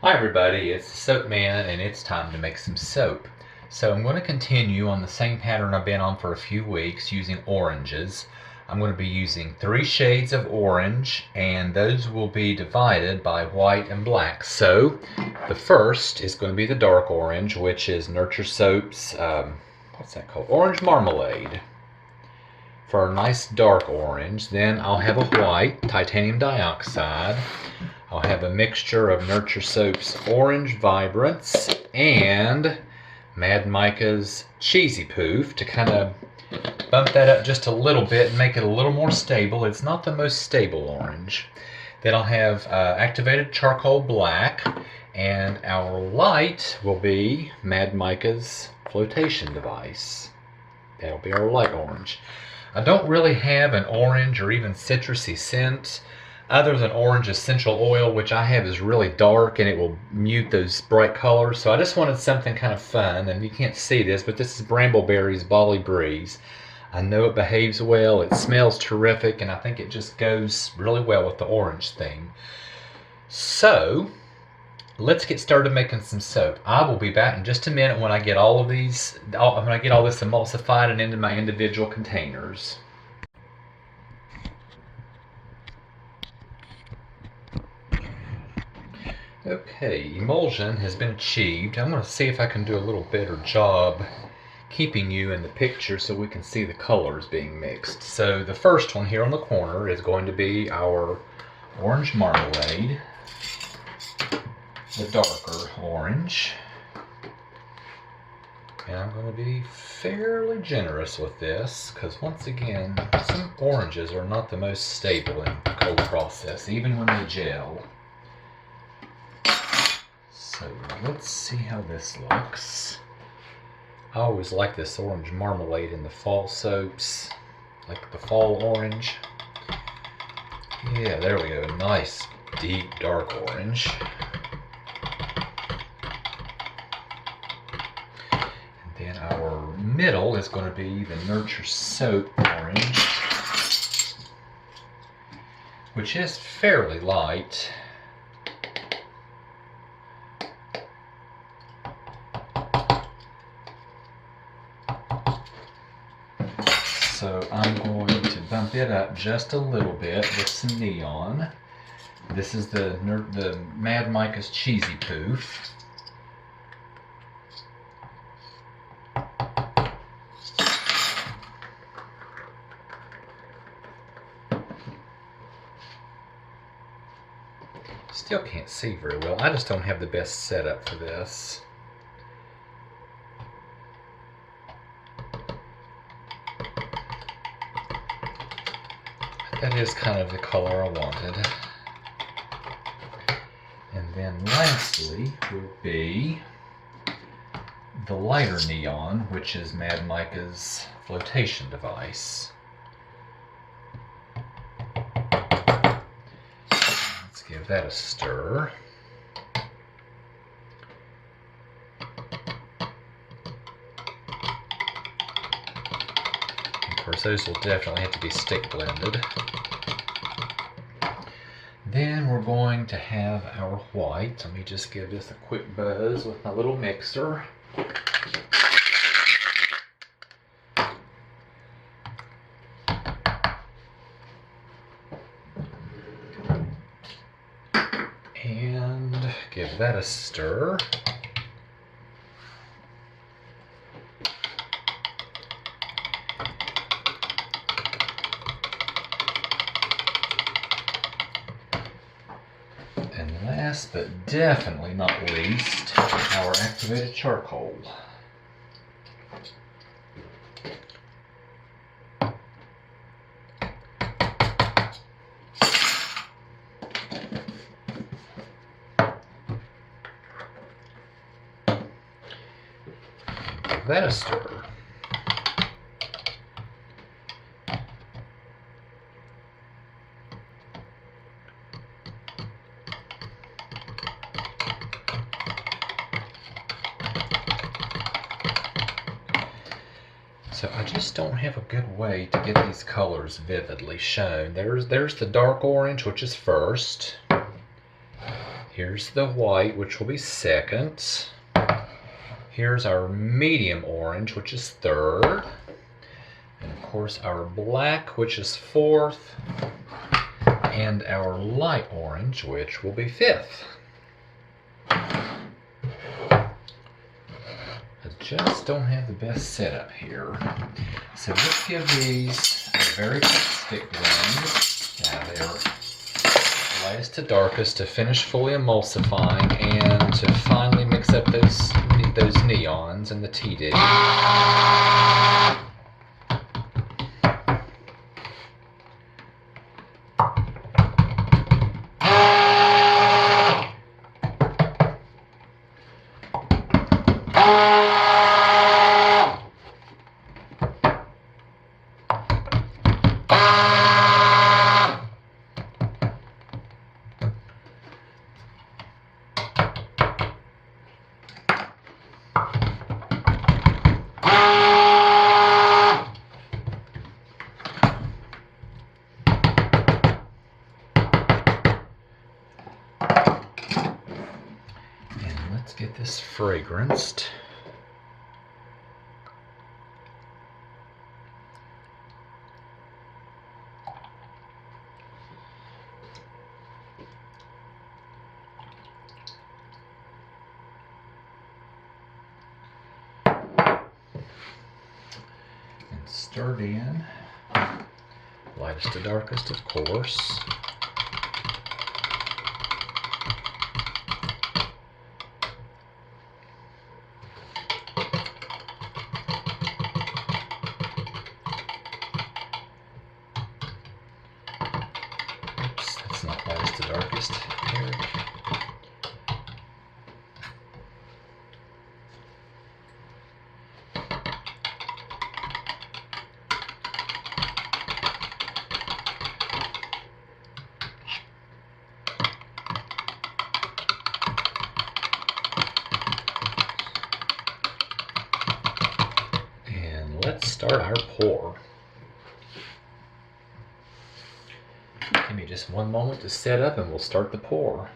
Hi everybody, it's the Soap Man and it's time to make some soap. So I'm going to continue on the same pattern I've been on for a few weeks using oranges. I'm going to be using 3 shades of orange and those will be divided by white and black. So the first is going to be the dark orange, which is Nurture Soap's, what's that called? Orange Marmalade. For a nice dark orange. Then I'll have a white, titanium dioxide. I'll have a mixture of Nurture Soap's Orange Vibrance and Mad Micah's Cheesy Poof to kind of bump that up just a little bit and make it a little more stable. It's not the most stable orange. Then I'll have Activated Charcoal Black, and our light will be Mad Micah's Flotation Device. That'll be our light orange. I don't really have an orange or even citrusy scent other than orange essential oil, which I have is really dark and it will mute those bright colors. So I just wanted something kind of fun, and you can't see this, but this is Brambleberry's Bali Breeze. I know it behaves well, it smells terrific, and I think it just goes really well with the orange theme. So let's get started making some soap. I will be back in just a minute when I get all of these, when I get all this emulsified and into my individual containers. Okay, emulsion has been achieved. I'm going to see if I can do a little better job keeping you in the picture so we can see the colors being mixed. So the first one here on the corner is going to be our orange marmalade, the darker orange. And I'm going to be fairly generous with this because, once again, some oranges are not the most stable in the cold process, even when they gel. So let's see how this looks. I always like this orange marmalade in the fall soaps, like the fall orange. Yeah, there we go. Nice, deep, dark orange. And then our middle is going to be the Nurture Soap orange, which is fairly light. So I'm going to bump it up just a little bit with some neon. This is the Mad Micah's Cheesy Poof. Still can't see very well. I just don't have the best setup for this. That is kind of the color I wanted. And then lastly will be the lighter neon, which is Mad Micah's Flotation Device. Let's give that a stir. Of course, those will definitely have to be stick blended. Then we're going to have our white. Let me just give this a quick buzz with my little mixer. And give that a stir. And last but definitely not least, our activated charcoal. Give that a stir. So I just don't have a good way to get these colors vividly shown. There's the dark orange, which is first. Here's the white, which will be second. Here's our medium orange, which is third. And of course our black, which is fourth. And our light orange, which will be fifth. I just don't have the best setup here. So let's give these a very quick stick blend. They're lightest to darkest to finish fully emulsifying and to finally mix up those neons and the TD. Let's get this fragranced. And stirred in. Lightest to darkest, of course. That's not lightest to darkest. Here. And let's start our pour. Give me just one moment to set up and we'll start the pour.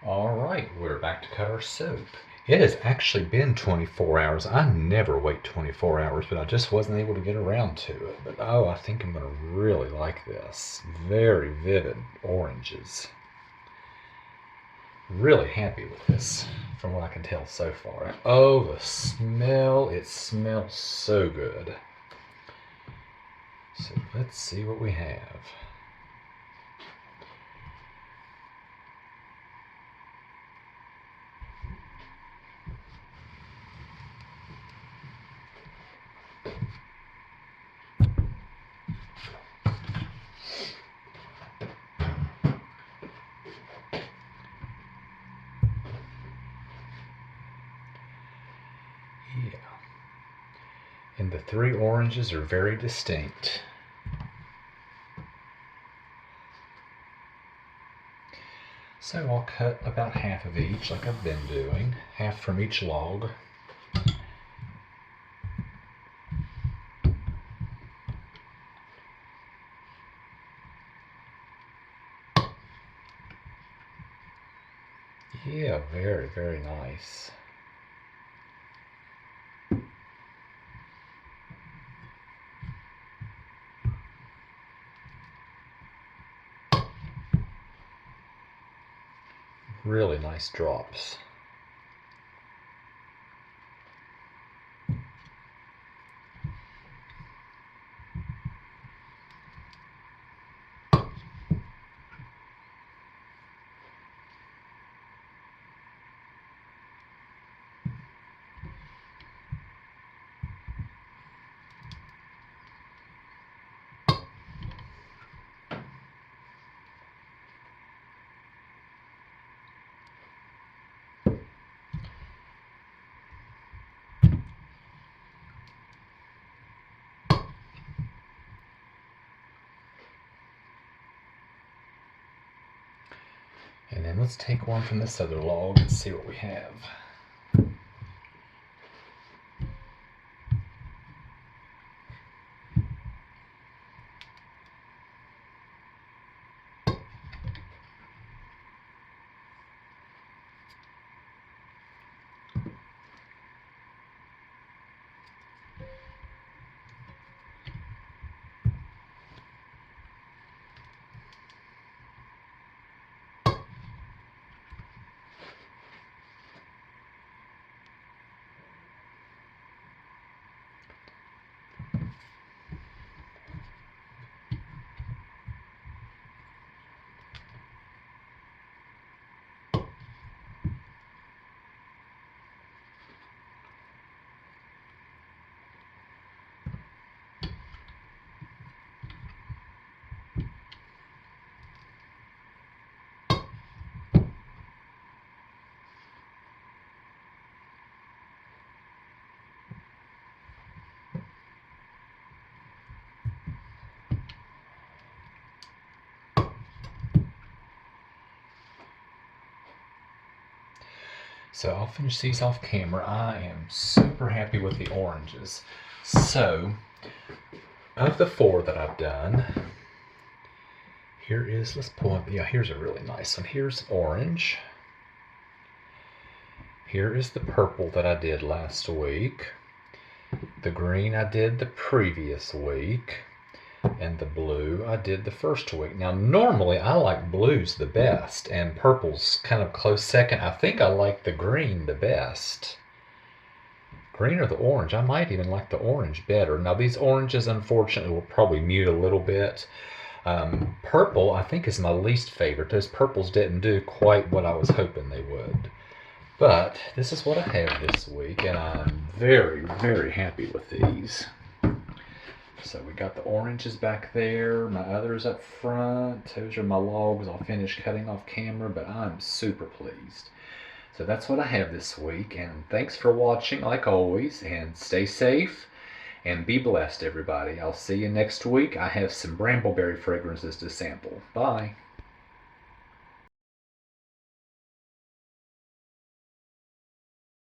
Alright, we're back to cut our soap. It has actually been 24 hours. I never wait 24 hours, but I just wasn't able to get around to it. But oh, I think I'm going to really like this. Very vivid oranges. Really happy with this from what I can tell so far. Oh, the smell. It smells so good. So let's see what we have. Yeah. And the three oranges are very distinct. So I'll cut about half of each like I've been doing, half from each log. Yeah, very, very nice. Really nice drops. And then let's take one from this other log and see what we have. So I'll finish these off camera. I am super happy with the oranges. So, of the four that I've done, here is, let's pull up, yeah, here's a really nice one. Here's orange. Here is the purple that I did last week. The green I did the previous week. And the blue I did the first week. Now normally I like blues the best and purple's kind of close second. I think I like the green the best. Green or the orange. I might even like the orange better. Now these oranges unfortunately will probably mute a little bit. Purple I think is my least favorite. Those purples didn't do quite what I was hoping they would. But this is what I have this week and I'm very, very happy with these. So we got the oranges back there, my others up front. Those are my logs. I'll finish cutting off camera, but I'm super pleased. So that's what I have this week, and thanks for watching like always, and stay safe, and be blessed everybody. I'll see you next week. I have some brambleberry fragrances to sample. Bye.